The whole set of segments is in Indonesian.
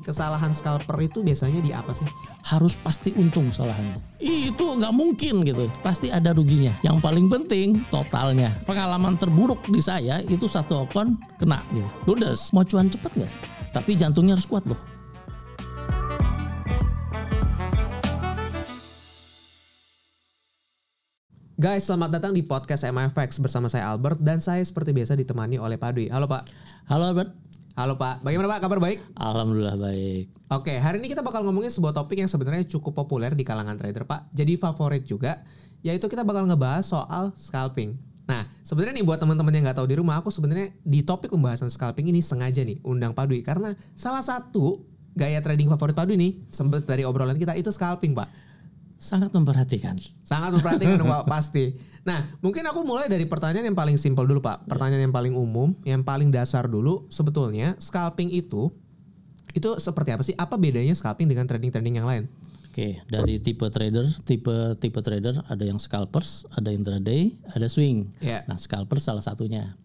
kesalahan scalper itu biasanya di apa sih? Harus pasti untung salahannya. Itu nggak mungkin gitu. Pasti ada ruginya. Yang paling penting totalnya. Pengalaman terburuk di saya itu satu akun kena gitu. Ludes. Mau cuan cepet nggak? Tapi jantungnya harus kuat loh. Guys, selamat datang di podcast MFX bersama saya Albert dan saya seperti biasa ditemani oleh Pak Dwi. Halo Pak. Halo Albert. Halo Pak, bagaimana Pak? Kabar baik? Alhamdulillah baik. Oke, hari ini kita bakal ngomongin sebuah topik yang sebenarnya cukup populer di kalangan trader Pak. Jadi favorit juga, yaitu kita bakal ngebahas soal scalping. Nah, sebenarnya nih buat teman-teman yang nggak tahu di rumah, aku sebenarnya di topik pembahasan scalping ini sengaja nih undang Pak Dwi karena salah satu gaya trading favorit Pak Dwi nih, sempat dari obrolan kita itu scalping Pak. Sangat memperhatikan. Sangat memperhatikan Pak, pasti. Nah, mungkin aku mulai dari pertanyaan yang paling simpel dulu Pak. Pertanyaan yang paling umum, yang paling dasar dulu. Sebetulnya scalping itu seperti apa sih? Apa bedanya scalping dengan trading-trading yang lain? Oke, dari tipe trader ada yang scalpers, ada intraday, ada swing. Yeah. Nah, scalpers salah satunya.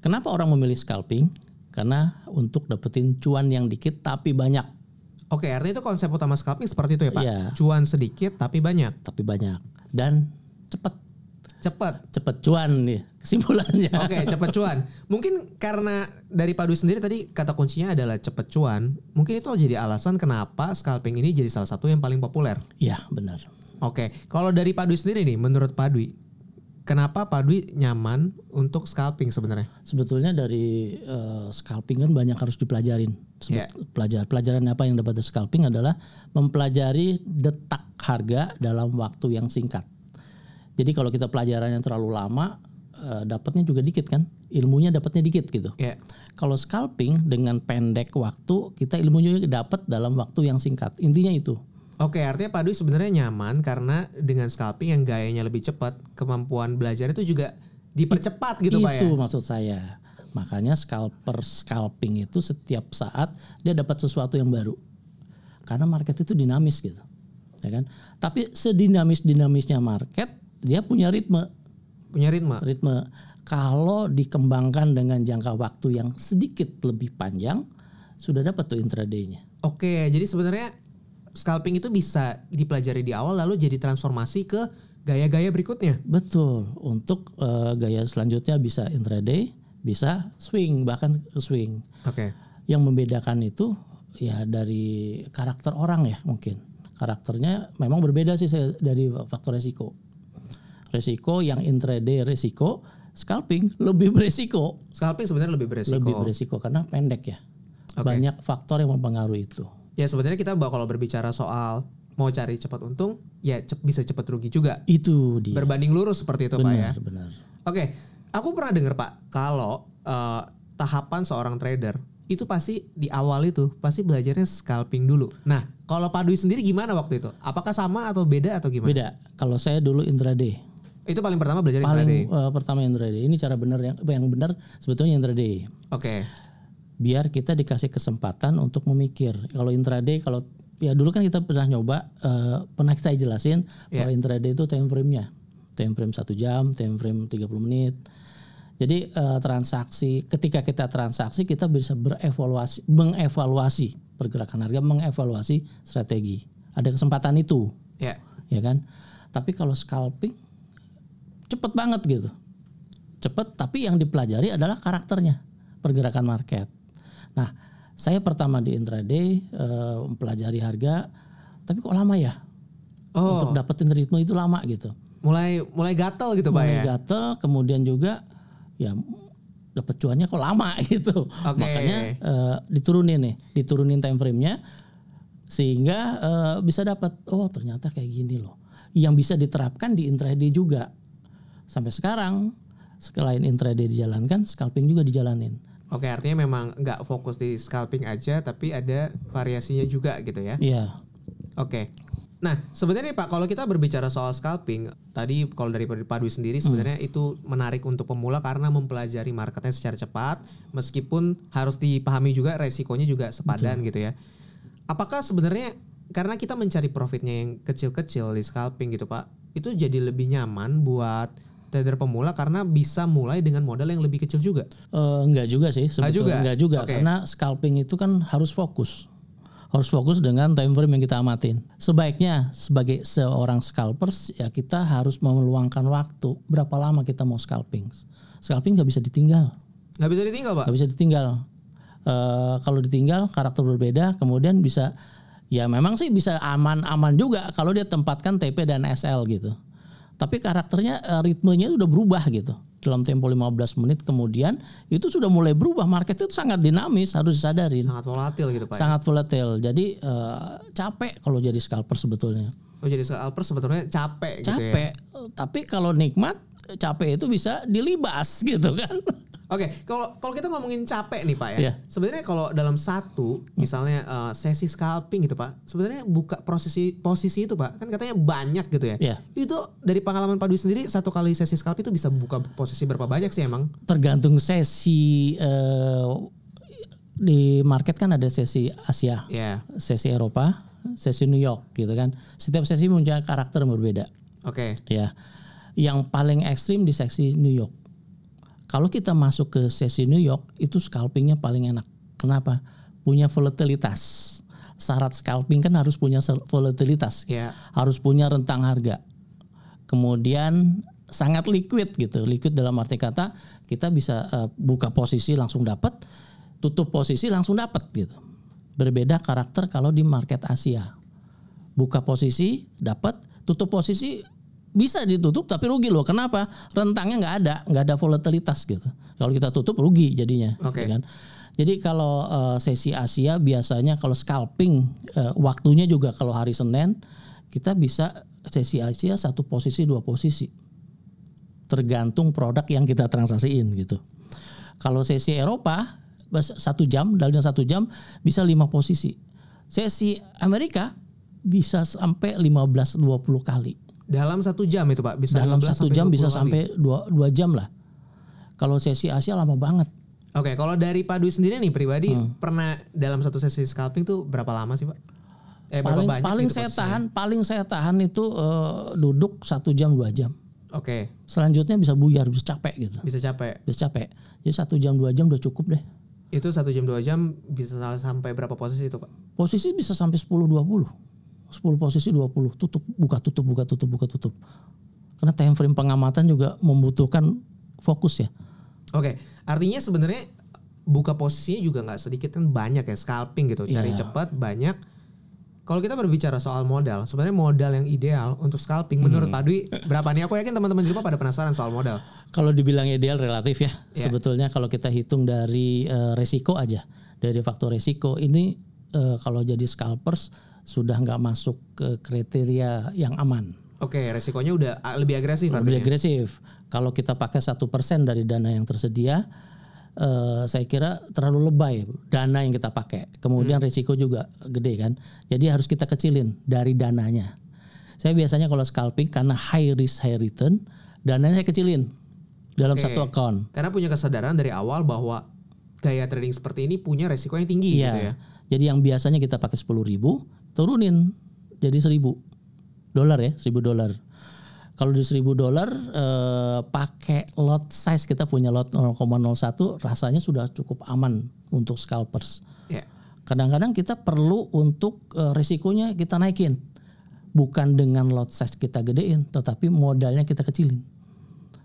Kenapa orang memilih scalping? Karena untuk dapetin cuan yang dikit tapi banyak. Oke, artinya itu konsep utama scalping seperti itu ya Pak? Iya. Cuan sedikit tapi banyak. Dan cepet cuan nih kesimpulannya. Oke, cepet cuan. Mungkin karena dari Pak Dwi sendiri tadi kata kuncinya adalah cepet cuan. Mungkin itu jadi alasan kenapa scalping ini jadi salah satu yang paling populer. Iya benar. Oke, kalau dari Pak Dwi sendiri nih, menurut Pak Dwi, kenapa Pak Dwi nyaman untuk scalping sebenarnya? Sebetulnya dari scalping kan banyak harus dipelajarin. Pelajaran apa yang dapat dari scalping adalah mempelajari detak harga dalam waktu yang singkat. Jadi kalau kita pelajarannya terlalu lama, dapatnya juga dikit kan, ilmunya dapatnya dikit gitu. Yeah. Kalau scalping dengan pendek waktu, kita ilmunya dapat dalam waktu yang singkat. Intinya itu. Oke, artinya Pak Dwi sebenarnya nyaman karena dengan scalping yang gayanya lebih cepat, kemampuan belajar itu juga dipercepat gitu Pak ya? Itu maksud saya. Makanya scalping itu setiap saat dia dapat sesuatu yang baru. Karena market itu dinamis gitu. Ya kan? Tapi sedinamis-dinamisnya market, dia punya ritme. Kalau dikembangkan dengan jangka waktu yang sedikit lebih panjang, sudah dapat tuh intraday-nya. Oke, jadi sebenarnya scalping itu bisa dipelajari di awal lalu jadi transformasi ke gaya-gaya berikutnya. Betul. Untuk gaya selanjutnya bisa intraday, bisa swing, bahkan ke swing. Oke. Yang membedakan itu ya dari karakter orang ya mungkin. Karakternya memang berbeda sih dari faktor resiko. Resiko yang intraday resiko, scalping lebih beresiko. Scalping sebenarnya lebih beresiko. Lebih beresiko karena pendek ya. Okay. Banyak faktor yang mempengaruhi itu. Ya sebenarnya kita kalau berbicara soal mau cari cepat untung, ya bisa cepat rugi juga. Itu dia. Berbanding lurus seperti itu Pak ya. Benar. Oke, aku pernah dengar Pak kalau tahapan seorang trader itu pasti di awal itu pasti belajarnya scalping dulu. Nah, kalau Pak Dwi sendiri gimana waktu itu? Apakah sama atau beda atau gimana? Beda. Kalau saya dulu intraday. Itu paling pertama belajar intraday. Pertama intraday. Ini cara benar yang benar sebetulnya intraday. Oke. Biar kita dikasih kesempatan untuk memikir. Kalau intraday, kalau ya dulu kan kita pernah nyoba, pernah saya jelasin bahwa intraday itu time frame-nya. Time frame 1 jam, time frame 30 menit. Jadi ketika kita transaksi kita bisa mengevaluasi pergerakan harga, mengevaluasi strategi. Ada kesempatan itu. Ya kan? Tapi kalau scalping cepet banget gitu. Cepet, tapi yang dipelajari adalah karakternya, pergerakan market. Nah, saya pertama di intraday mempelajari harga, tapi kok lama ya? Untuk dapetin ritme itu lama gitu. Mulai gatel gitu Pak ya? Mulai gatel, kemudian juga ya dapat cuannya kok lama gitu. Okay. Makanya diturunin time frame-nya sehingga bisa dapat ternyata kayak gini loh. Yang bisa diterapkan di intraday juga. Sampai sekarang selain intraday dijalankan, scalping juga dijalanin. Oke, artinya memang nggak fokus di scalping aja, tapi ada variasinya juga gitu ya? Iya. Oke. Nah, sebenarnya Pak, kalau kita berbicara soal scalping, tadi kalau dari Pak Dwi sendiri sebenarnya itu menarik untuk pemula karena mempelajari marketnya secara cepat, meskipun harus dipahami juga resikonya juga sepadan gitu ya. Apakah sebenarnya karena kita mencari profitnya yang kecil-kecil di scalping gitu Pak, itu jadi lebih nyaman buat trader pemula karena bisa mulai dengan modal yang lebih kecil juga? Enggak juga sih sebetulnya. Enggak juga. Okay. Karena scalping itu kan harus fokus. Harus fokus dengan time frame yang kita amatin. Sebaiknya sebagai seorang scalpers ya kita harus meluangkan waktu. Berapa lama kita mau scalping? Scalping nggak bisa ditinggal. Nggak bisa ditinggal, Pak? Nggak bisa ditinggal. Kalau ditinggal karakter berbeda, kemudian bisa ya memang sih bisa aman-aman juga kalau dia tempatkan TP dan SL gitu. Tapi karakternya ritmenya udah berubah gitu. Dalam tempo 15 menit kemudian itu sudah mulai berubah. Market itu sangat dinamis, harus disadarin. Sangat volatil gitu, Pak. Sangat volatil. Jadi capek kalau jadi scalper sebetulnya. Oh, jadi scalper sebetulnya capek gitu ya. Capek. Tapi kalau nikmat, capek itu bisa dilibas gitu kan. Oke, kalau kita ngomongin capek nih, Pak ya. Iya. Sebenarnya kalau dalam satu misalnya sesi scalping gitu, Pak. Sebenarnya buka posisi itu, Pak. Kan katanya banyak gitu ya. Iya. Itu dari pengalaman Pak Dwi sendiri satu kali sesi scalping itu bisa buka posisi berapa banyak sih emang? Tergantung sesi di market kan ada sesi Asia, sesi Eropa, sesi New York gitu kan. Setiap sesi punya karakter yang berbeda. Oke. Ya. Yang paling ekstrim di sesi New York. Kalau kita masuk ke sesi New York itu scalpingnya paling enak. Kenapa? Punya volatilitas. Syarat scalping kan harus punya volatilitas. Harus punya rentang harga. Kemudian sangat liquid gitu. Liquid dalam arti kata kita bisa buka posisi langsung dapat, tutup posisi langsung dapat gitu. Berbeda karakter kalau di market Asia. Buka posisi dapat, tutup posisi bisa ditutup tapi rugi loh. Kenapa? Rentangnya nggak ada volatilitas gitu. Kalau kita tutup rugi jadinya. Okay. Gitu kan? Jadi kalau sesi Asia biasanya kalau scalping waktunya juga kalau hari Senin kita bisa sesi Asia 1 posisi 2 posisi. Tergantung produk yang kita transaksiin gitu. Kalau sesi Eropa 1 jam, dalam 1 jam bisa 5 posisi. Sesi Amerika bisa sampai 15-20 kali. Dalam 1 jam itu, Pak? Bisa dalam 1 jam bisa kali. sampai 2 jam lah. Kalau sesi Asia lama banget. Oke, kalau dari Pak Dwi sendiri nih pribadi pernah dalam satu sesi scalping tuh berapa lama sih, Pak? Paling saya tahan itu duduk 1 jam 2 jam. Oke. Selanjutnya bisa buyar, bisa capek gitu. Bisa capek. Jadi 1 jam 2 jam udah cukup deh. Itu 1 jam 2 jam bisa sampai berapa posisi itu, Pak? Posisi bisa sampai 10-20. 10 posisi 20, tutup, buka, tutup. Karena time frame pengamatan juga membutuhkan fokus ya. Oke, artinya sebenarnya buka posisinya juga nggak sedikit kan, banyak ya scalping gitu, cari cepat banyak. Kalau kita berbicara soal modal, sebenarnya modal yang ideal untuk scalping menurut Pak Dwi berapa nih? Aku yakin teman-teman di rumah pada penasaran soal modal. Kalau dibilang ideal relatif ya. Sebetulnya kalau kita hitung dari resiko aja, dari faktor resiko ini kalau jadi scalpers sudah nggak masuk ke kriteria yang aman. Oke, resikonya udah lebih agresif. Lebih agresif. Kalau kita pakai 1% dari dana yang tersedia, saya kira terlalu lebay dana yang kita pakai. Kemudian risiko juga gede kan. Jadi harus kita kecilin dari dananya. Saya biasanya kalau scalping karena high risk high return, dananya saya kecilin dalam satu account. Karena punya kesadaran dari awal bahwa gaya trading seperti ini punya resiko yang tinggi gitu ya. Jadi yang biasanya kita pakai 10.000 turunin jadi $1.000 ya, $1.000. Kalau di $1.000 pakai lot size, kita punya lot 0,01 rasanya sudah cukup aman untuk scalpers. Kadang-kadang kita perlu untuk risikonya kita naikin. Bukan dengan lot size kita gedein, tetapi modalnya kita kecilin.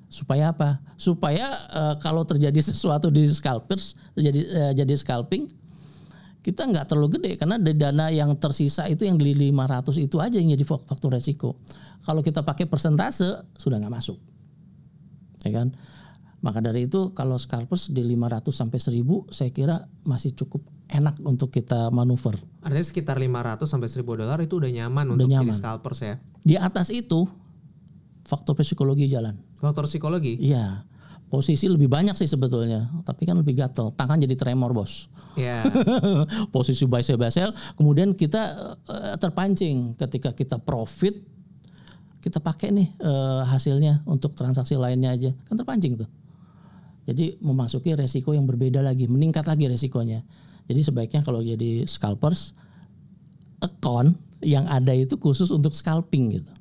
Supaya apa? Supaya kalau terjadi sesuatu di scalpers, jadi scalping, kita nggak terlalu gede karena dana yang tersisa itu yang di 500 itu aja yang jadi faktor resiko. Kalau kita pakai persentase sudah nggak masuk, ya kan? Maka dari itu kalau scalpers di 500 sampai 1.000 saya kira masih cukup enak untuk kita manuver. Artinya sekitar 500 sampai $1.000 itu udah nyaman untuk jadi scalpers ya. Di atas itu faktor psikologi jalan. Faktor psikologi? Iya. Posisi lebih banyak sih sebetulnya, tapi kan lebih gatel, tangan jadi tremor bos. Posisi buy sell, kemudian kita terpancing ketika kita profit, kita pakai nih hasilnya untuk transaksi lainnya aja, kan terpancing tuh. Jadi memasuki resiko yang berbeda lagi, meningkat lagi resikonya. Jadi sebaiknya kalau jadi scalpers, account yang ada itu khusus untuk scalping gitu.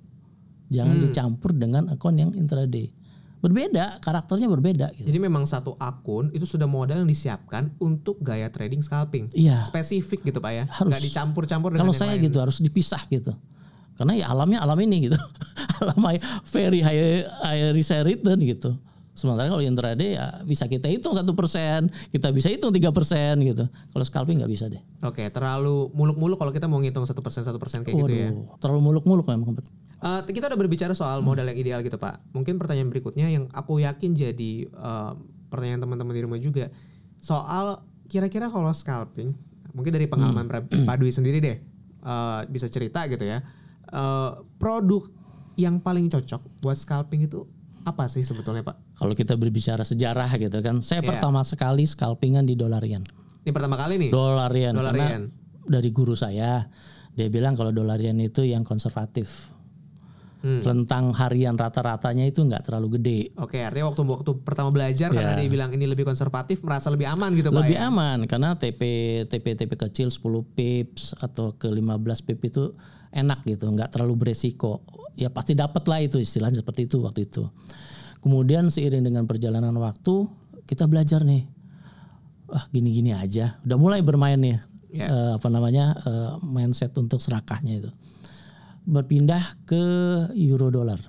Jangan dicampur dengan account yang intraday. Berbeda, karakternya berbeda gitu. Jadi memang satu akun itu sudah modal yang disiapkan untuk gaya trading scalping. Iya. Spesifik gitu Pak ya. Harus. Nggak dicampur-campur dengan Kalau yang saya lain. gitu harus dipisah gitu. Karena ya alamnya alam ini gitu. Alam very high risk return gitu. Sementara kalau intraday ya bisa kita hitung 1%, kita bisa hitung 3% gitu. Kalau scalping nggak bisa deh. Oke, terlalu muluk-muluk kalau kita mau ngitung 1% kayak gitu ya. Terlalu muluk-muluk memang. Kita udah berbicara soal modal yang ideal gitu Pak. Mungkin pertanyaan berikutnya yang aku yakin jadi pertanyaan teman-teman di rumah juga. Soal kira-kira kalau scalping, mungkin dari pengalaman Pak Dwi sendiri deh. Bisa cerita gitu ya. Produk yang paling cocok buat scalping itu apa sih sebetulnya Pak? Kalau kita berbicara sejarah gitu kan. Saya pertama sekali scalpingan di Dollarian. Ini pertama kali nih? Dollarian. Karena dari guru saya. Dia bilang kalau Dollarian itu yang konservatif. Rentang harian rata-ratanya itu nggak terlalu gede. Oke, artinya waktu pertama belajar karena dia bilang ini lebih konservatif, merasa lebih aman gitu Pak. Lebih aman karena TP kecil 10 pips atau ke 15 pips itu enak gitu, nggak terlalu beresiko. Ya pasti dapat lah itu istilahnya seperti itu waktu itu. Kemudian seiring dengan perjalanan waktu kita belajar nih, gini-gini aja. Udah mulai bermain nih, mindset untuk serakahnya itu. Berpindah ke euro dolar.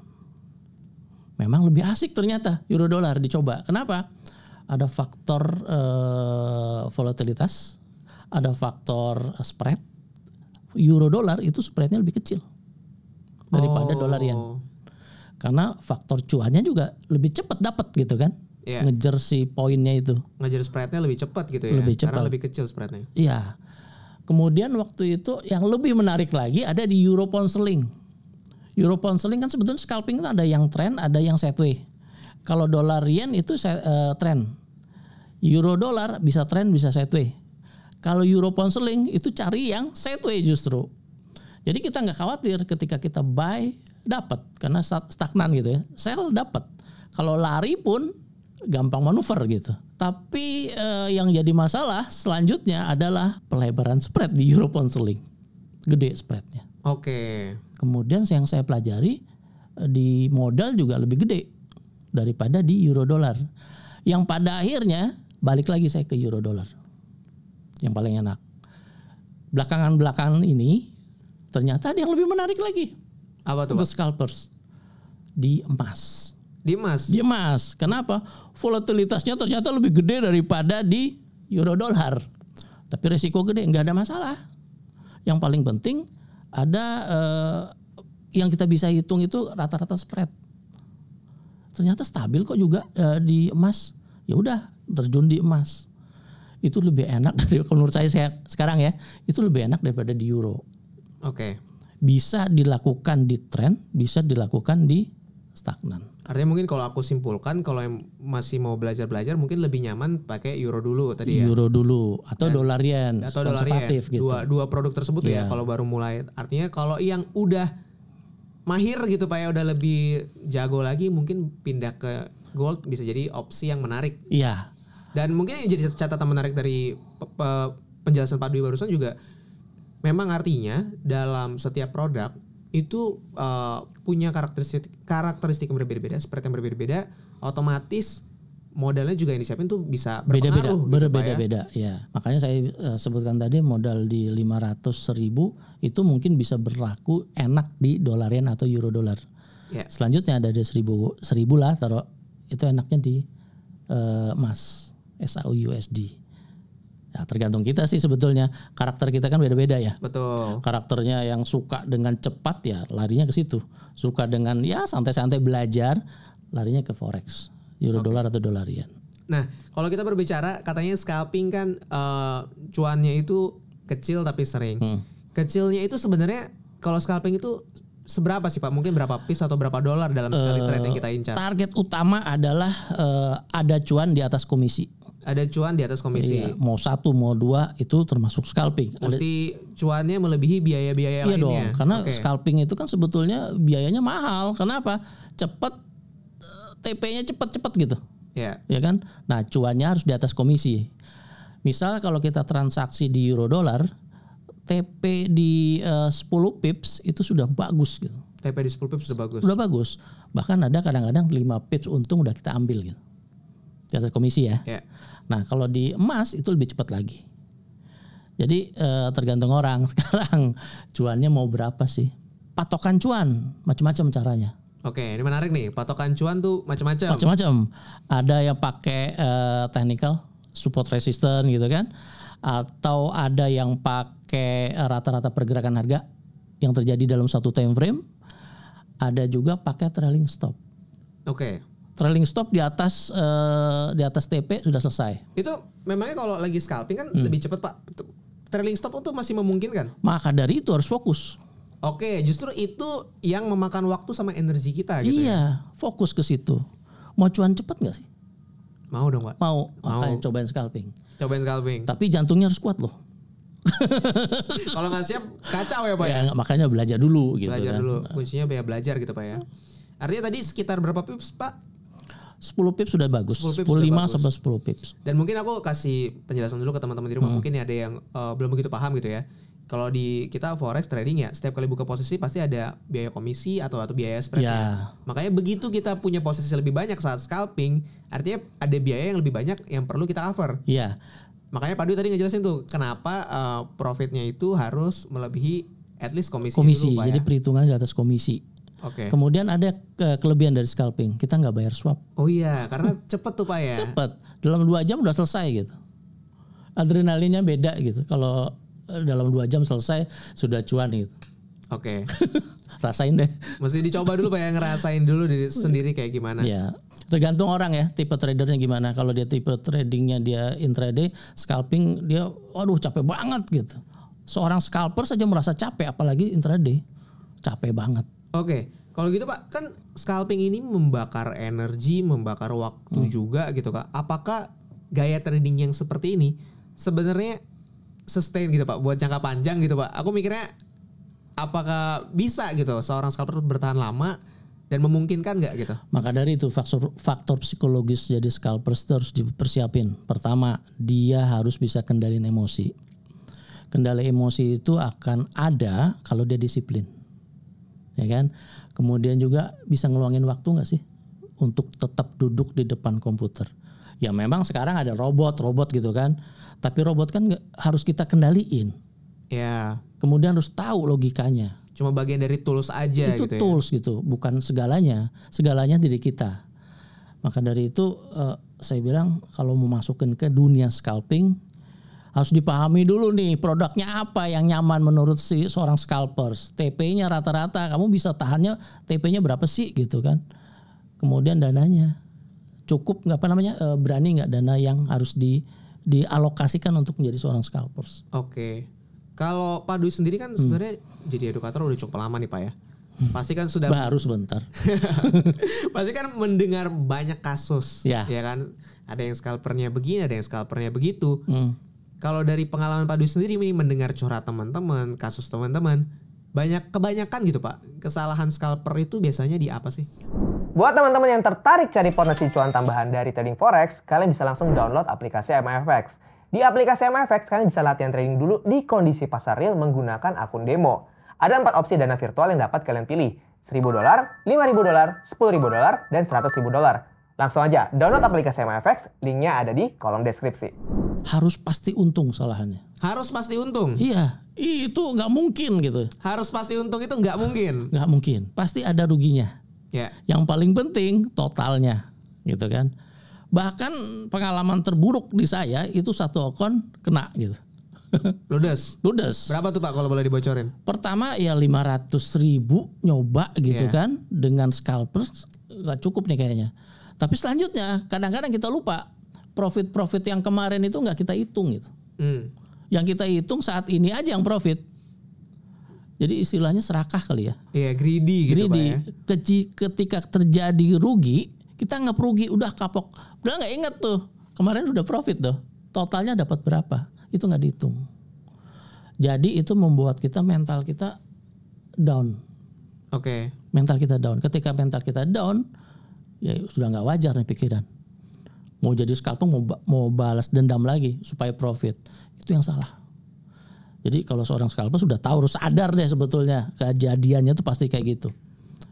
Memang lebih asik ternyata euro dolar dicoba. Kenapa? Ada faktor volatilitas, ada faktor spread. Euro dolar itu spreadnya lebih kecil daripada Dollarian. Karena faktor cuannya juga lebih cepat dapat gitu kan. Ngejar si poinnya itu. Ngejar spreadnya lebih cepat gitu ya. Lebih cepat. Karena lebih kecil spreadnya. Iya. Kemudian waktu itu yang lebih menarik lagi ada di Euro Pound Sterling. Euro Pound Sterling kan sebetulnya scalping itu ada yang trend, ada yang sideways. Kalau Dollarian itu trend. Euro dolar bisa trend, bisa sideways. Kalau Euro Pound Sterling itu cari yang sideways justru. Jadi kita nggak khawatir ketika kita buy dapat karena stagnan gitu ya. Sell dapat. Kalau lari pun gampang manuver gitu. Tapi yang jadi masalah selanjutnya adalah pelebaran spread di Euro Pound Sterling. Gede spreadnya. Oke. Kemudian yang saya pelajari di modal juga lebih gede daripada di euro dolar. Yang pada akhirnya balik lagi saya ke euro dolar. Yang paling enak. Belakangan ini ternyata ada yang lebih menarik lagi. Apa tuh? Untuk scalpers. Di emas. Di emas? Di emas. Kenapa? Volatilitasnya ternyata lebih gede daripada di euro dolar. Tapi resiko gede, nggak ada masalah. Yang paling penting ada yang kita bisa hitung itu rata-rata spread. Ternyata stabil kok juga di emas. Ya udah terjun di emas. Itu lebih enak dari menurut saya sekarang ya. Itu lebih enak daripada di euro. Oke. Bisa dilakukan di trend, bisa dilakukan di stagnan. Artinya mungkin kalau aku simpulkan kalau yang masih mau belajar mungkin lebih nyaman pakai euro dulu tadi ya. Euro dulu atau Dollarian. Atau Dollarian. Gitu. Dua produk tersebut ya kalau baru mulai. Artinya kalau yang udah mahir gitu Pak ya, udah lebih jago lagi mungkin pindah ke gold bisa jadi opsi yang menarik. Iya. Dan mungkin yang jadi catatan menarik dari penjelasan Pak Dwi barusan juga memang artinya dalam setiap produk itu punya karakteristik yang berbeda-beda, spread yang berbeda-beda, otomatis modalnya juga yang disiapin tuh bisa berpengaruh. Beda-beda ya. Makanya saya sebutkan tadi modal di 500.000 itu mungkin bisa berlaku enak di Dollarian atau euro dolar. Ya. Selanjutnya ada 1.000 lah taruh itu enaknya di emas SAUUSD. Ya, tergantung kita sih sebetulnya. Karakter kita kan beda-beda ya. Betul. Karakternya yang suka dengan cepat ya larinya ke situ. Suka dengan ya santai-santai belajar, larinya ke forex, euro dolar atau Dollarian. Nah, kalau kita berbicara katanya scalping kan cuannya itu kecil tapi sering. Kecilnya itu sebenarnya kalau scalping itu seberapa sih Pak? Mungkin berapa piece atau berapa dolar dalam sekali trade yang kita incar? Target utama adalah ada cuan di atas komisi. Ada cuan di atas komisi. Iya, mau 1 mau 2 itu termasuk scalping. Mesti cuannya melebihi biaya-biaya lainnya. Iya dong, karena scalping itu kan sebetulnya biayanya mahal. Kenapa? Cepat, TP-nya cepat-cepat gitu. Iya. Ya kan? Nah cuannya harus di atas komisi. Misal kalau kita transaksi di euro dolar, TP di 10 pips itu sudah bagus gitu. TP di 10 pips udah bagus. Udah bagus. Bahkan ada kadang-kadang 5 pips untung udah kita ambil gitu. Di atas komisi ya. Ya. Nah kalau di emas itu lebih cepat lagi. Jadi tergantung orang. Sekarang cuannya mau berapa sih? Patokan cuan macam-macam caranya. Oke, ini menarik nih. Patokan cuan tuh macam-macam. Macam-macam. Ada yang pakai technical support resistance gitu kan, atau ada yang pakai rata-rata pergerakan harga yang terjadi dalam satu time frame. Ada juga pakai trailing stop. Oke. Trailing stop di atas TP sudah selesai. Itu memangnya kalau lagi scalping kan lebih cepat Pak. Trailing stop itu masih memungkinkan. Maka dari itu harus fokus. Oke, justru itu yang memakan waktu sama energi kita gitu. Iya, fokus ke situ. Mau cuan cepat nggak sih? Mau dong Pak. Mau. Makanya cobain scalping. Cobain scalping. Tapi jantungnya harus kuat loh. Kalau nggak siap kacau ya Pak ya. Makanya belajar dulu gitu. Belajar kan. dulu. Kuncinya belajar gitu Pak ya. Artinya tadi sekitar berapa pips Pak? 10 pips sudah bagus. 10 pips 5 sudah bagus. sampai 10 pips. Dan mungkin aku kasih penjelasan dulu ke teman-teman di rumah. Mungkin ada yang belum begitu paham gitu ya. Kalau di kita forex trading ya, setiap kali buka posisi pasti ada biaya komisi atau biaya spreadnya. Ya. Makanya begitu kita punya posisi lebih banyak saat scalping, artinya ada biaya yang lebih banyak yang perlu kita cover. Iya. Makanya Pak Dwi tadi ngejelasin tuh kenapa profitnya itu harus melebihi at least komisi dulu, Pak, jadi ya? perhitungan di atas komisi. Oke. Kemudian ada kelebihan dari scalping, kita nggak bayar swap. Oh iya, karena cepet tuh Pak ya. Cepet, dalam 2 jam udah selesai gitu. Adrenalinnya beda gitu. Kalau dalam 2 jam selesai sudah cuan gitu. Oke. Rasain deh. Mesti dicoba dulu Pak ya, ngerasain dulu diri sendiri kayak gimana. Ya, tergantung orang ya, tipe tradernya gimana. Kalau dia tipe tradingnya dia intraday, scalping dia, waduh capek banget gitu. Seorang scalper saja merasa capek, apalagi intraday, capek banget. Oke, kalau gitu Pak, kan scalping ini membakar energi, membakar waktu juga gitu Kak. Apakah gaya trading yang seperti ini sebenarnya sustain gitu Pak, buat jangka panjang gitu Pak? Aku mikirnya apakah bisa gitu seorang scalper bertahan lama dan memungkinkan nggak gitu? Maka dari itu faktor psikologis jadi scalper harus dipersiapin. Pertama, dia harus bisa kendalin emosi. Kendali emosi itu akan ada kalau dia disiplin, ya kan? Kemudian juga bisa ngeluangin waktu nggak sih untuk tetap duduk di depan komputer. Ya memang sekarang ada robot gitu kan, tapi robot kan harus kita kendaliin. Ya. Kemudian harus tahu logikanya. Cuma bagian dari tools aja itu gitu ya. Tools gitu, bukan segalanya. Segalanya diri kita. Maka dari itu saya bilang kalau mau masukin ke dunia scalping harus dipahami dulu nih produknya apa yang nyaman menurut seorang scalpers. TP-nya rata-rata kamu bisa tahannya TP-nya berapa sih gitu kan. Kemudian dananya cukup nggak berani nggak dana yang harus dialokasikan untuk menjadi seorang scalpers. Oke. Kalau Pak Dwi sendiri kan sebenarnya jadi edukator udah cukup lama nih Pak ya. Pasti kan sudah baru sebentar. Pasti kan mendengar banyak kasus, ya kan? Ada yang scalpernya begini, ada yang scalpernya begitu. Kalau dari pengalaman Pak Dwi sendiri ini mendengar curhat teman-teman, kasus teman-teman, kebanyakan gitu Pak, kesalahan scalper itu biasanya di apa sih? Buat teman-teman yang tertarik cari potensi cuan tambahan dari trading forex, kalian bisa langsung download aplikasi MFX. Di aplikasi MFX, kalian bisa latihan trading dulu di kondisi pasar real menggunakan akun demo. Ada 4 opsi dana virtual yang dapat kalian pilih. $1.000, $5.000, $10.000, dan $100.000. Langsung aja download aplikasi MFX, linknya ada di kolom deskripsi. Harus pasti untung salahannya. Harus pasti untung? Iya, itu nggak mungkin gitu. Harus pasti untung itu nggak mungkin? Nggak mungkin, pasti ada ruginya. Ya. Yang paling penting totalnya gitu kan. Bahkan pengalaman terburuk di saya itu satu akun kena gitu. Ludes. Berapa tuh Pak kalau boleh dibocorin? Pertama ya 500.000 nyoba gitu kan dengan scalper nggak cukup nih kayaknya. Tapi selanjutnya kadang-kadang kita lupa profit yang kemarin itu nggak kita hitung gitu. Yang kita hitung saat ini aja yang profit. Jadi istilahnya serakah kali ya. Iya, greedy gitu Pak ya. Ketika terjadi rugi, kita nggak rugi udah kapok. Udah nggak inget tuh. Kemarin udah profit tuh. Totalnya dapat berapa? Itu nggak dihitung. Jadi itu membuat kita mental kita down. Oke. Mental kita down. Ketika mental kita down, ya sudah nggak wajar nih pikiran. Mau jadi scalper mau balas dendam lagi supaya profit. Itu yang salah. Jadi kalau seorang scalper sudah tahu harus sadar deh sebetulnya kejadiannya tuh pasti kayak gitu.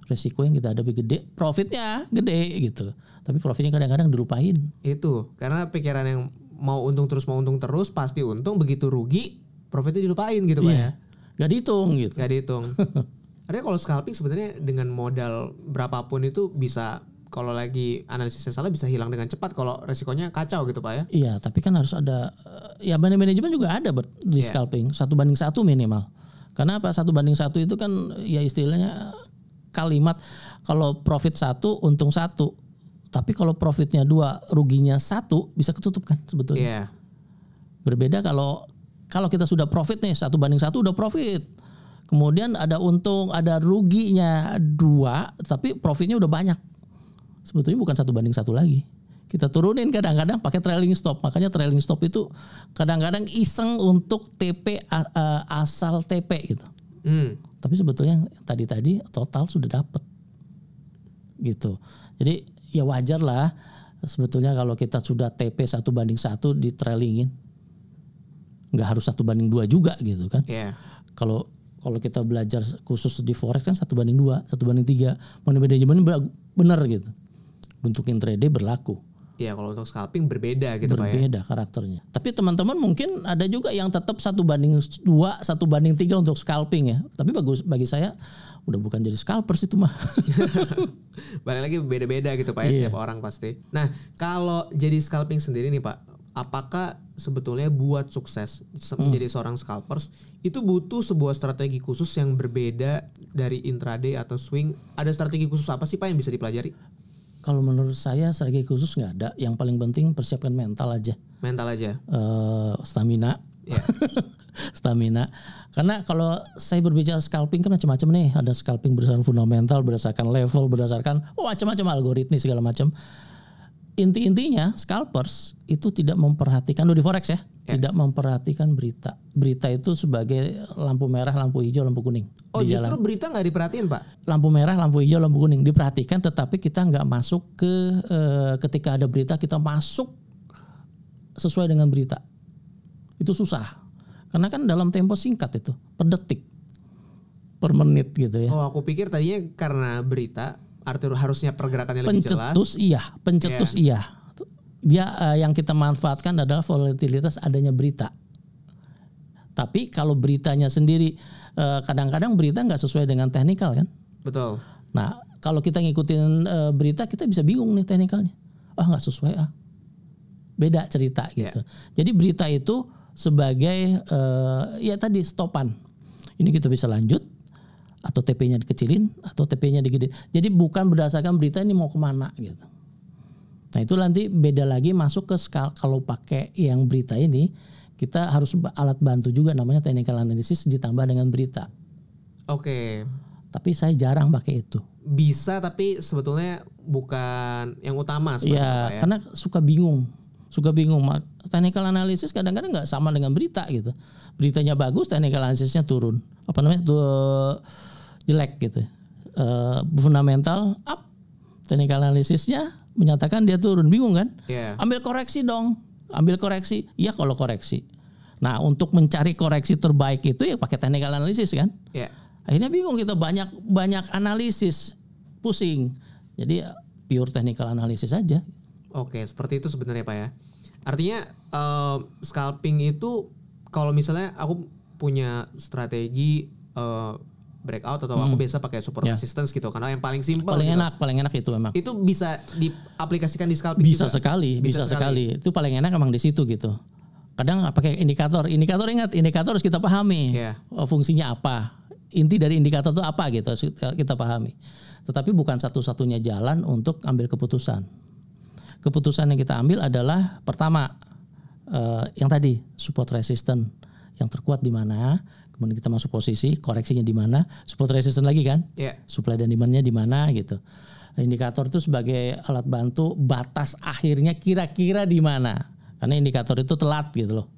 Resiko yang kita hadapi gede, profitnya gede gitu. Tapi profitnya kadang-kadang dilupain. Itu karena pikiran yang mau untung terus pasti untung, begitu rugi profitnya dilupain gitu Pak ya. Gak dihitung gitu. Gak dihitung. Artinya kalau scalping sebenarnya dengan modal berapapun itu bisa, kalau lagi analisisnya salah bisa hilang dengan cepat kalau resikonya kacau gitu Pak ya. Iya, tapi kan harus ada ya manajemen juga ada di scalping 1:1 minimal. Karena apa? 1:1 itu kan ya istilahnya kalimat kalau profit 1 untung 1. Tapi kalau profitnya 2 ruginya 1 bisa ketutup kan sebetulnya. Iya. Berbeda kalau kita sudah profit nih 1:1 udah profit. Kemudian ada untung, ada ruginya 2, tapi profitnya udah banyak. Sebetulnya bukan 1:1 lagi. Kita turunin kadang-kadang pakai trailing stop. Makanya trailing stop itu kadang-kadang iseng untuk TP asal TP gitu. Tapi sebetulnya tadi total sudah dapat gitu. Jadi ya wajar lah sebetulnya kalau kita sudah TP 1:1 di trailingin. Nggak harus 1:2 juga gitu kan. Kalau kita belajar khusus di forex kan 1:2, 1:3. Manajemen benar gitu. Untuk intraday berlaku. Iya, kalau untuk scalping berbeda gitu Pak ya. Berbeda karakternya. Tapi teman-teman mungkin ada juga yang tetap 1:2, 1:3 untuk scalping ya. Tapi bagi saya udah bukan jadi scalpers itu mah. Balik lagi beda-beda gitu Pak ya, setiap orang pasti. Nah, kalau jadi scalping sendiri nih Pak, apakah sebetulnya buat sukses menjadi seorang scalpers itu butuh sebuah strategi khusus yang berbeda dari intraday atau swing? Ada strategi khusus apa sih Pak yang bisa dipelajari? Kalau menurut saya strategi khusus nggak ada. Yang paling penting persiapkan mental aja. Mental aja. Stamina. Stamina. Karena kalau saya berbicara scalping kan macam-macam nih. Ada scalping berdasarkan fundamental, berdasarkan level, berdasarkan macam-macam algoritmi segala macam. Intinya scalpers itu tidak memperhatikan di forex ya. Tidak memperhatikan berita. Berita itu sebagai lampu merah, lampu hijau, lampu kuning. Oh justru jalan. Berita nggak diperhatiin Pak? Lampu merah, lampu hijau, lampu kuning diperhatikan, tetapi kita nggak masuk ke ketika ada berita kita masuk sesuai dengan berita. Itu susah. Karena kan dalam tempo singkat itu, per detik, per menit gitu ya. Oh aku pikir tadinya karena berita artinya harusnya pergerakannya lebih jelas. Pencetus iya. Dia yang kita manfaatkan adalah volatilitas adanya berita. Tapi kalau beritanya sendiri kadang-kadang berita nggak sesuai dengan teknikal kan? Betul. Nah kalau kita ngikutin berita kita bisa bingung nih teknikalnya. Nggak sesuai beda cerita gitu. Jadi berita itu sebagai ya tadi stopan. Ini kita bisa lanjut atau TP-nya dikecilin atau TP-nya digedein. Jadi bukan berdasarkan berita ini mau kemana gitu. Nah itu nanti beda lagi masuk ke kalau pakai yang berita ini kita harus alat bantu juga namanya technical analysis ditambah dengan berita. Oke. Tapi saya jarang pakai itu. Bisa tapi sebetulnya bukan yang utama sebenarnya. Ya karena suka bingung. Technical analysis kadang-kadang nggak sama dengan berita gitu. Beritanya bagus, technical analysisnya turun. Jelek gitu. Fundamental up, technical analysisnya menyatakan dia turun, bingung kan? Ambil koreksi dong, Iya kalau koreksi. Nah untuk mencari koreksi terbaik itu ya pakai technical analysis kan? Akhirnya bingung kita banyak analisis, pusing. Jadi pure technical analysis aja. Oke, seperti itu sebenarnya Pak ya. Artinya scalping itu kalau misalnya aku punya strategi breakout atau aku biasa pakai support resistance gitu karena yang paling simpel paling enak itu memang itu bisa diaplikasikan di scalping bisa juga? sekali itu paling enak emang di situ gitu. Kadang pakai indikator ingat indikator harus kita pahami fungsinya apa, inti dari indikator itu apa gitu kita pahami. Tetapi bukan satu-satunya jalan untuk ambil keputusan yang kita ambil adalah pertama yang tadi support resistance yang terkuat di mana, kemudian kita masuk posisi, koreksinya di mana, support resistance lagi kan, supply dan demand-nya di mana gitu. Indikator itu sebagai alat bantu batas akhirnya kira-kira di mana, karena indikator itu telat gitu loh.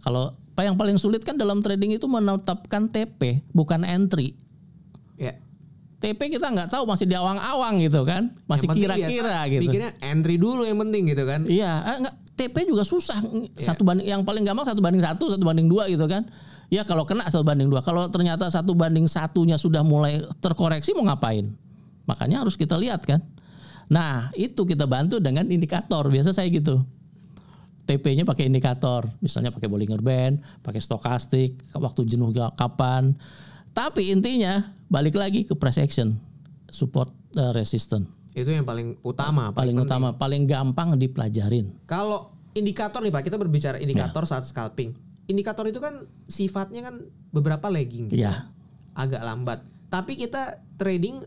Kalau yang paling sulit kan dalam trading itu menetapkan TP, bukan entry. TP kita nggak tahu, masih di awang-awang gitu kan, masih kira-kira gitu. Mikirnya entry dulu yang penting gitu kan. Iya, TP juga susah. Yang paling gampang 1:1, 1:2 gitu kan. Ya kalau kena 1/2. Kalau ternyata 1/1-nya sudah mulai terkoreksi mau ngapain? Makanya harus kita lihat kan. Nah itu kita bantu dengan indikator. Biasa saya gitu. TP-nya pakai indikator. Misalnya pakai Bollinger Band, pakai stokastik, waktu jenuh kapan. Tapi intinya balik lagi ke price action. Support resistance. Itu yang paling utama. Paling utama, paling gampang dipelajarin. Kalau indikator nih Pak, kita berbicara indikator saat scalping. Indikator itu kan sifatnya kan beberapa lagging gitu. Ya. Agak lambat. Tapi kita trading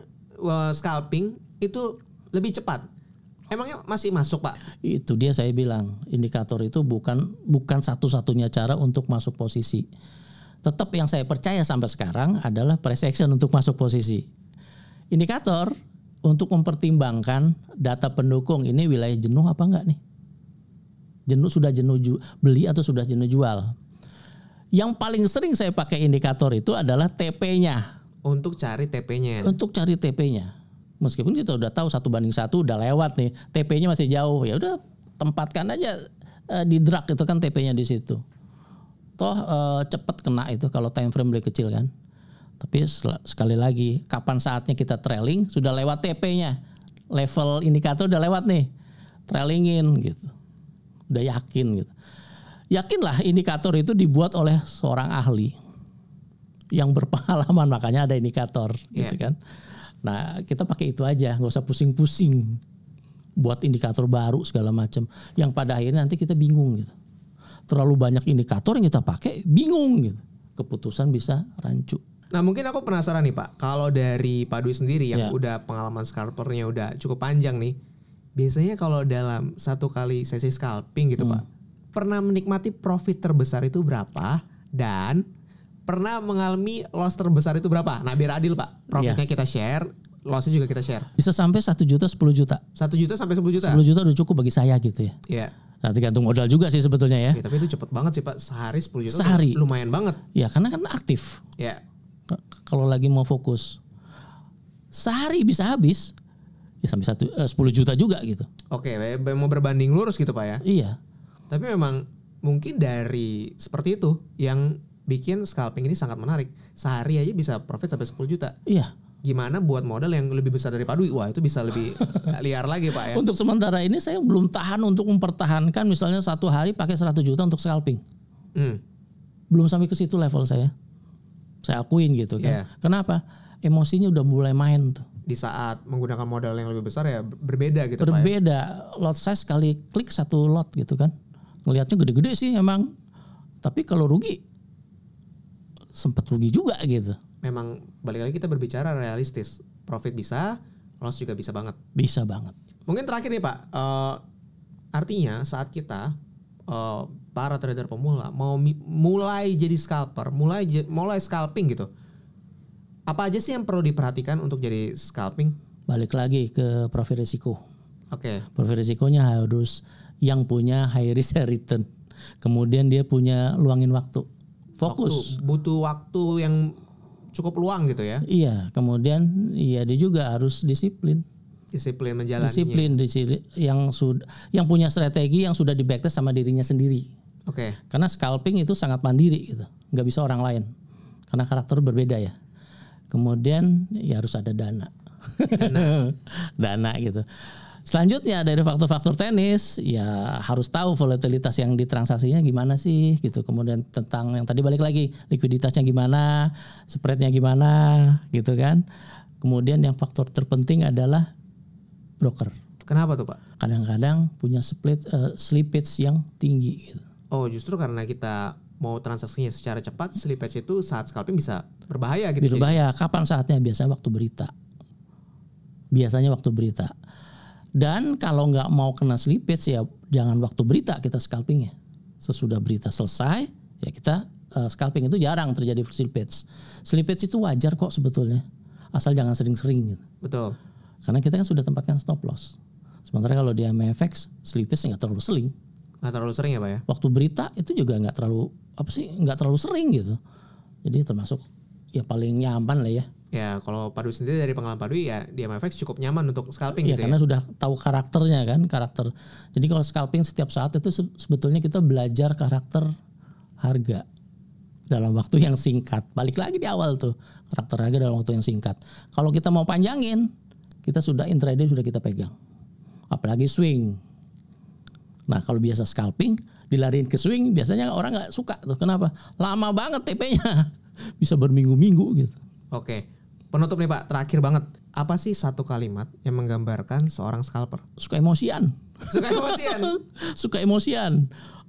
scalping itu lebih cepat. Emangnya masih masuk Pak? Itu dia saya bilang, indikator itu bukan satu-satunya cara untuk masuk posisi. Tetap yang saya percaya sampai sekarang adalah price action untuk masuk posisi. Indikator untuk mempertimbangkan data pendukung ini wilayah jenuh apa enggak nih? Sudah jenuh beli atau sudah jenuh jual. Yang paling sering saya pakai indikator itu adalah TP-nya. Untuk cari TP-nya. Untuk cari TP-nya. Meskipun kita udah tahu 1/1 udah lewat nih, TP-nya masih jauh, ya udah tempatkan aja di drag itu kan TP-nya di situ. Toh cepet kena itu kalau time frame lebih kecil kan. Tapi sekali lagi, kapan saatnya kita trailing sudah lewat TP-nya, level indikator udah lewat nih, trailingin gitu, udah yakin gitu. Yakinlah indikator itu dibuat oleh seorang ahli yang berpengalaman, makanya ada indikator, gitu kan. Nah kita pakai itu aja, nggak usah pusing-pusing buat indikator baru segala macam. Yang pada akhirnya nanti kita bingung gitu. Terlalu banyak indikator yang kita pakai, bingung gitu. Keputusan bisa rancu. Nah mungkin aku penasaran nih Pak, kalau dari Pak Dwi sendiri yang udah pengalaman scalpernya udah cukup panjang nih, biasanya kalau dalam satu kali sesi scalping gitu Pak, pernah menikmati profit terbesar itu berapa dan pernah mengalami loss terbesar itu berapa? Nah biar adil Pak, profitnya kita share, lossnya juga kita share. Bisa sampai 1 juta, 10 juta. 1 juta sampai 10 juta? 10 juta udah cukup bagi saya gitu ya. Iya. Nah tergantung modal juga sih sebetulnya ya. Tapi itu cepet banget sih Pak, sehari 10 juta sehari. Lumayan banget. Ya karena kan aktif. Ya. Kalau lagi mau fokus. Sehari bisa habis. Ya sampai 10 juta juga gitu. Oke, mau berbanding lurus gitu Pak ya? Iya. Tapi memang mungkin dari seperti itu yang bikin scalping ini sangat menarik. Sehari aja bisa profit sampai 10 juta. Iya. Gimana buat modal yang lebih besar dari Pak Dwi? Wah itu bisa lebih liar lagi Pak ya. Untuk sementara ini saya belum tahan untuk mempertahankan misalnya 1 hari pakai 100 juta untuk scalping. Belum sampai ke situ level saya. Saya akuin gitu kan. Kenapa? Emosinya udah mulai main tuh. Di saat menggunakan modal yang lebih besar ya berbeda gitu Pak ya. Berbeda. Lot size kali klik 1 lot gitu kan. Ngelihatnya gede-gede sih emang. Tapi kalau rugi sempat rugi juga gitu. Memang balik lagi kita berbicara realistis. Profit bisa, loss juga bisa banget. Bisa banget. Mungkin terakhir nih Pak, artinya saat kita para trader pemula mau mulai jadi scalper, mulai scalping gitu. Apa aja sih yang perlu diperhatikan untuk jadi scalping? Balik lagi ke profil risiko. Oke. Profil risikonya harus yang punya high risk high return. Kemudian dia punya luangin waktu. Fokus. Butuh waktu yang cukup luang gitu ya. Iya, kemudian dia juga harus disiplin. Disiplin menjalaninya. Disiplin yang punya strategi yang sudah di backtest sama dirinya sendiri. Oke. Karena scalping itu sangat mandiri gitu. Nggak bisa orang lain. Karena karakter berbeda ya. Kemudian ya harus ada dana. Dana gitu. Selanjutnya dari faktor-faktor teknis ya harus tahu volatilitas yang di transaksinya gimana sih gitu. Kemudian tentang yang tadi balik lagi likuiditasnya gimana, spreadnya gimana gitu kan. Kemudian yang faktor terpenting adalah broker. Kenapa tuh Pak? Kadang-kadang punya slippage yang tinggi gitu. Oh justru karena kita mau transaksinya secara cepat, slippage itu saat scalping bisa berbahaya gitu. Berbahaya. Kapan saatnya? Biasanya waktu berita. Dan kalau nggak mau kena slippage ya jangan waktu berita kita scalpingnya. Sesudah berita selesai ya kita scalping. Itu jarang terjadi slippage. Slippage itu wajar kok sebetulnya. Asal jangan sering-sering gitu. Betul. Karena kita kan sudah tempatkan stop loss. Sementara kalau di MFX slippage nggak terlalu sering. Nggak terlalu sering ya Pak ya? Waktu berita itu juga nggak terlalu sering gitu. Jadi termasuk ya paling nyaman lah ya. Ya kalau Pak Dwi sendiri dari pengalaman Pak Dwi ya di MFX cukup nyaman untuk scalping gitu ya. Karena sudah tahu karakternya kan, karakter. Jadi kalau scalping setiap saat itu sebetulnya kita belajar karakter harga. dalam waktu yang singkat. Balik lagi di awal tuh, karakter harga dalam waktu yang singkat. Kalau kita mau panjangin, kita intraday sudah kita pegang. Apalagi swing. Nah kalau biasa scalping, dilariin ke swing, biasanya orang nggak suka tuh. Kenapa? Lama banget TP-nya, bisa berminggu-minggu gitu. Oke, penutup nih Pak, terakhir banget. Apa sih satu kalimat yang menggambarkan seorang scalper? Suka emosian. Suka emosian. Suka emosian.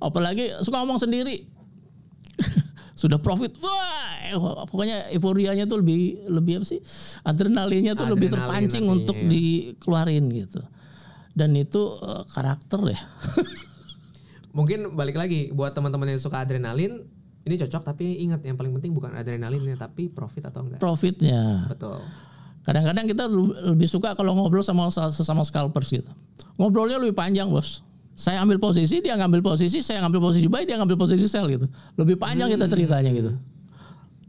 Apalagi suka ngomong sendiri. Sudah profit, wah, pokoknya euforianya tuh lebih apa sih? Adrenalinnya tuh lebih terpancing untuk dikeluarin gitu. Dan itu karakter ya. Mungkin balik lagi buat teman-teman yang suka adrenalin, ini cocok, tapi ingat yang paling penting bukan adrenalinnya tapi profit atau enggak. Profitnya. Betul. Kadang-kadang kita lebih suka kalau ngobrol sama sesama scalpers gitu. Ngobrolnya lebih panjang, Bos. Saya ambil posisi, dia ngambil posisi, saya ngambil posisi buy, dia ngambil posisi sell gitu. Lebih panjang kita ceritanya gitu.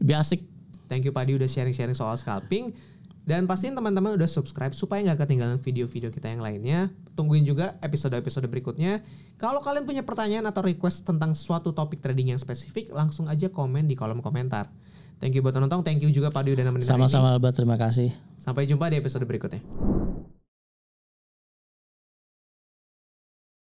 Lebih asik. Thank you Pak Di udah sharing-sharing soal scalping. Dan pastiin teman-teman udah subscribe supaya nggak ketinggalan video-video kita yang lainnya. Tungguin juga episode-episode berikutnya. Kalau kalian punya pertanyaan atau request tentang suatu topik trading yang spesifik, langsung aja komen di kolom komentar. Thank you buat nonton, thank you juga Pak Di udah nemenin. Sama-sama Albert, terima kasih. Sampai jumpa di episode berikutnya.